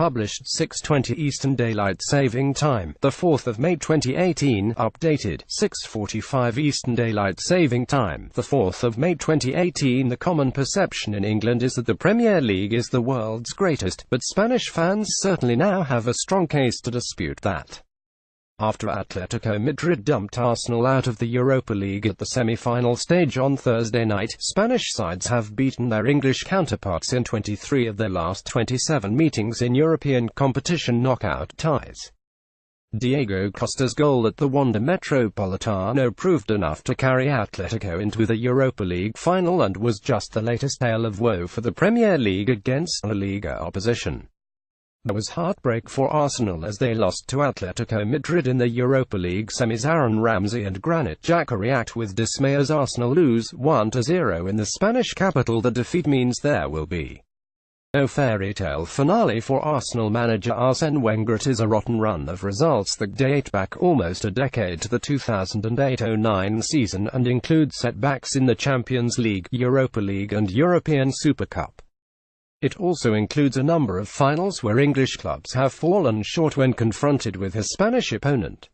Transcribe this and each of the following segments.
published 6:20 Eastern Daylight Saving Time, the 4th of May 2018, updated 6:45 Eastern Daylight Saving Time, the 4th of May 2018. The common perception in England is that the Premier League is the world's greatest, but Spanish fans certainly now have a strong case to dispute that. After Atletico Madrid dumped Arsenal out of the Europa League at the semi-final stage on Thursday night, Spanish sides have beaten their English counterparts in 23 of their last 27 meetings in European competition knockout ties. Diego Costa's goal at the Wanda Metropolitano proved enough to carry Atletico into the Europa League final and was just the latest tale of woe for the Premier League against La Liga opposition. There was heartbreak for Arsenal as they lost to Atletico Madrid in the Europa League semis. Aaron Ramsey and Granit Xhaka react with dismay as Arsenal lose 1-0 in the Spanish capital. The defeat means there will be no fairy tale finale for Arsenal manager Arsene Wenger. It is a rotten run of results that date back almost a decade to the 2008-09 season and include setbacks in the Champions League, Europa League and European Super Cup. It also includes a number of finals where English clubs have fallen short when confronted with a Spanish opponent.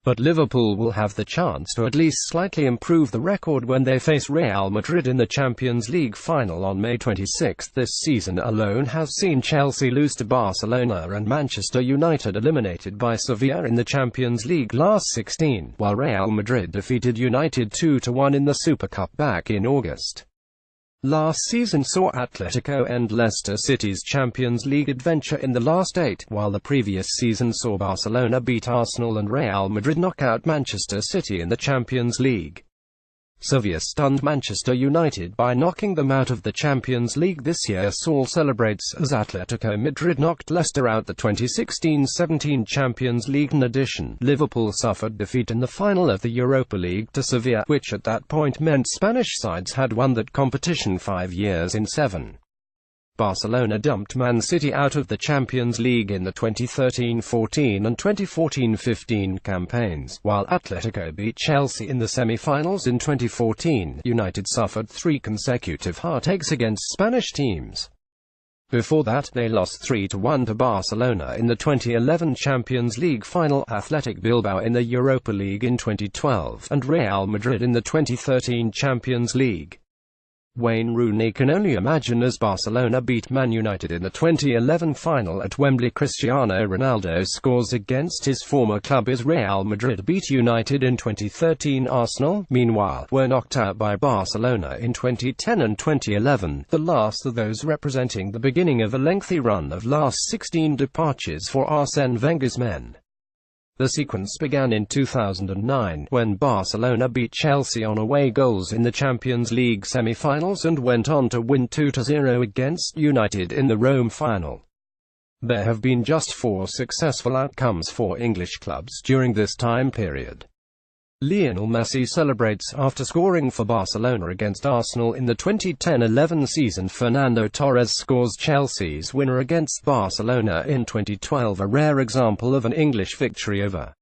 But Liverpool will have the chance to at least slightly improve the record when they face Real Madrid in the Champions League final on May 26. This season alone has seen Chelsea lose to Barcelona and Manchester United eliminated by Sevilla in the Champions League last 16, while Real Madrid defeated United 2-1 in the Super Cup back in August. Last season saw Atletico end Leicester City's Champions League adventure in the last 8, while the previous season saw Barcelona beat Arsenal and Real Madrid knock out Manchester City in the Champions League. Sevilla stunned Manchester United by knocking them out of the Champions League this year. Saul celebrates as Atletico Madrid knocked Leicester out the 2016-17 Champions League. In addition, Liverpool suffered defeat in the final of the Europa League to Sevilla, which at that point meant Spanish sides had won that competition 5 years in 7. Barcelona dumped Man City out of the Champions League in the 2013-14 and 2014-15 campaigns, while Atletico beat Chelsea in the semi-finals in 2014. United suffered 3 consecutive heartaches against Spanish teams. Before that, they lost 3-1 to Barcelona in the 2011 Champions League final, Athletic Bilbao in the Europa League in 2012, and Real Madrid in the 2013 Champions League. Wayne Rooney can only imagine as Barcelona beat Man United in the 2011 final at Wembley. Cristiano Ronaldo scores against his former club as Real Madrid beat United in 2013. Arsenal, meanwhile, were knocked out by Barcelona in 2010 and 2011, the last of those representing the beginning of a lengthy run of last 16 departures for Arsene Wenger's men. The sequence began in 2009, when Barcelona beat Chelsea on away goals in the Champions League semi-finals and went on to win 2-0 against United in the Rome final. There have been just 4 successful outcomes for English clubs during this time period. Lionel Messi celebrates after scoring for Barcelona against Arsenal in the 2010-11 season. Fernando Torres scores Chelsea's winner against Barcelona in 2012, a rare example of an English victory over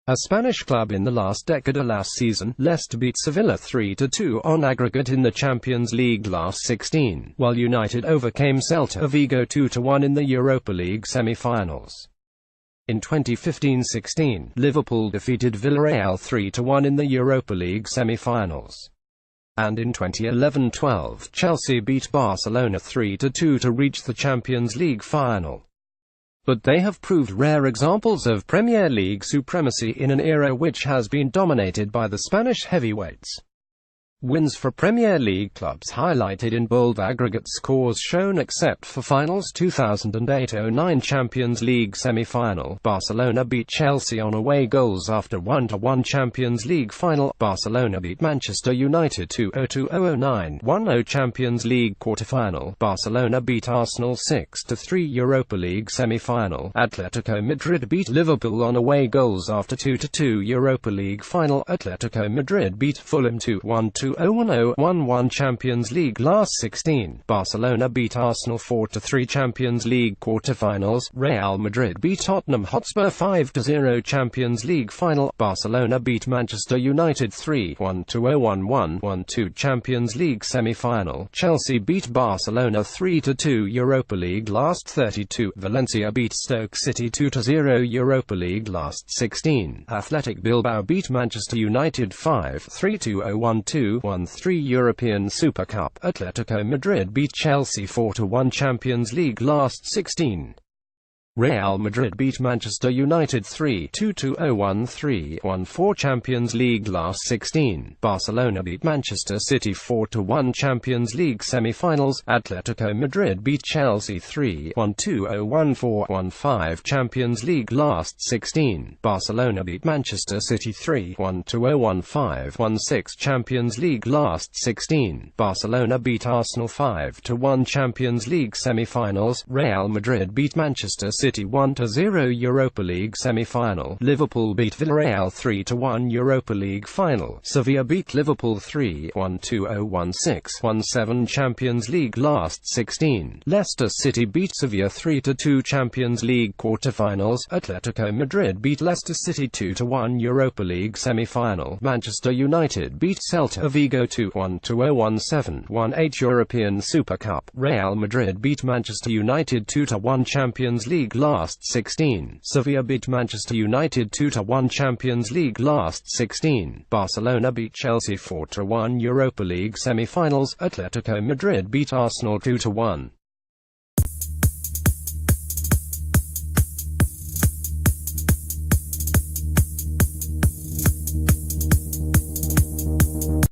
a Spanish club in the last decade. Last season, Leicester beat Sevilla 3-2 on aggregate in the Champions League last 16, while United overcame Celta Vigo 2-1 in the Europa League semi-finals. In 2015-16, Liverpool defeated Villarreal 3-1 in the Europa League semi-finals. And in 2011-12, Chelsea beat Barcelona 3-2 to reach the Champions League final. But they have proved rare examples of Premier League supremacy in an era which has been dominated by the Spanish heavyweights. Wins for Premier League clubs highlighted in bold aggregate scores shown except for finals. 2008-09 Champions League semi-final, Barcelona beat Chelsea on away goals after 1-1 Champions League final. Barcelona beat Manchester United 2-0. 2009-10 Champions League quarter-final, Barcelona beat Arsenal 6-3 Europa League semi-final. Atletico Madrid beat Liverpool on away goals after 2-2 Europa League final. Atletico Madrid beat Fulham 2-1. 2-0-1-0, 1-1 Champions League last 16. Barcelona beat Arsenal 4-3 Champions League quarter-finals. Real Madrid beat Tottenham Hotspur 5-0 Champions League final. Barcelona beat Manchester United 3-1, 2-0-1-1, 1-2 Champions League semi-final. Chelsea beat Barcelona 3-2 Europa League last 32. Valencia beat Stoke City 2-0 Europa League last 16. Athletic Bilbao beat Manchester United 5-3, 2-0-1-2, 1-3 European Super Cup. Atletico Madrid beat Chelsea 4-1 Champions League last 16. Real Madrid beat Manchester United 3-2, 2-0-1-3, 1-4 Champions League last 16. Barcelona beat Manchester City 4-1 Champions League semi-finals. Atletico Madrid beat Chelsea 3-1, 2-0-1-4, 1-5 Champions League last 16. Barcelona beat Manchester City 3-1, 2-0-1-5, 1-6 Champions League last 16. Barcelona beat Arsenal 5-1 Champions League semi-finals. Real Madrid beat Manchester City 1-0 Europa League semi-final. Liverpool beat Villarreal 3-1 Europa League final. Sevilla beat Liverpool 3-1, 2-0-1-6, 1-7 Champions League last 16. Leicester City beat Sevilla 3-2 Champions League quarter-finals. Atletico Madrid beat Leicester City 2-1 Europa League semi-final. Manchester United beat Celta Vigo 2-1, 2-0-1-7, 1-8 European Super Cup. Real Madrid beat Manchester United 2-1 Champions League last 16. Sevilla beat Manchester United 2-1 Champions League last 16. Barcelona beat Chelsea 4-1 Europa League semi-finals. Atletico Madrid beat Arsenal 2-1.